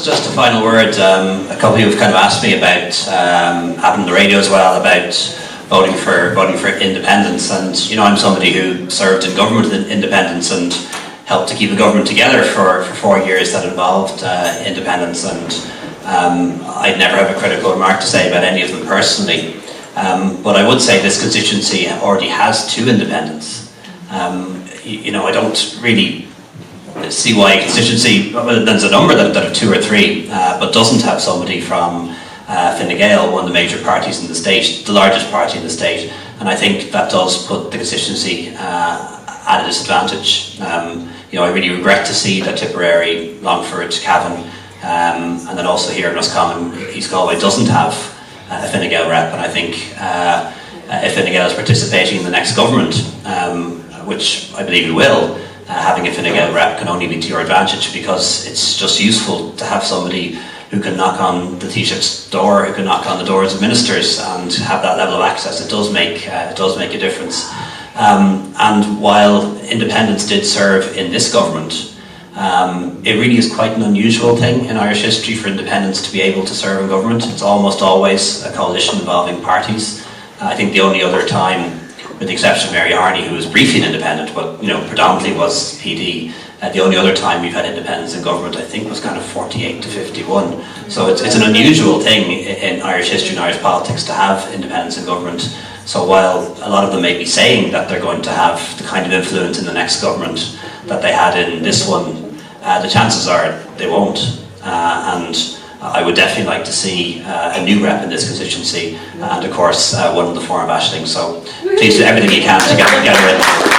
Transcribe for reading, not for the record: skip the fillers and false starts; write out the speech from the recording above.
just a final word. A couple of you have kind of asked me about, happened on the radio as well, about voting for independence. And you know, I'm somebody who served in government with independence and helped to keep the government together for 4 years that involved independence. And I'd never have a critical remark to say about any of them personally. But I would say this constituency already has 2 independents. You know, I don't really see why a constituency, there's a number that have 2 or 3, but doesn't have somebody from Fine Gael, one of the major parties in the state, the largest party in the state, and I think that does put the constituency at a disadvantage. You know, I really regret to see that Tipperary, Longford, Cavan, and then also here in Roscommon, East Galway doesn't have a Fine Gael rep, and I think if Fine Gael is participating in the next government, which I believe it will, having a Fine Gael rep can only be to your advantage, because it's just useful to have somebody who can knock on the Taoiseach's door, who can knock on the doors of ministers and have that level of access. It does make a difference. And while independents did serve in this government, it really is quite an unusual thing in Irish history for independents to be able to serve in government. It's almost always a coalition involving parties. I think the only other time, with the exception of Mary Harney, who was briefly an independent, but you know, predominantly was PD. The only other time we've had independence in government, I think, was kind of 48 to 51. So it's an unusual thing in Irish history and Irish politics to have independence in government. So while a lot of them may be saying that they're going to have the kind of influence in the next government that they had in this one, the chances are they won't. And I would definitely like to see a new rep in this constituency, and of course one in the form of Aisling. So please do everything you can to get it.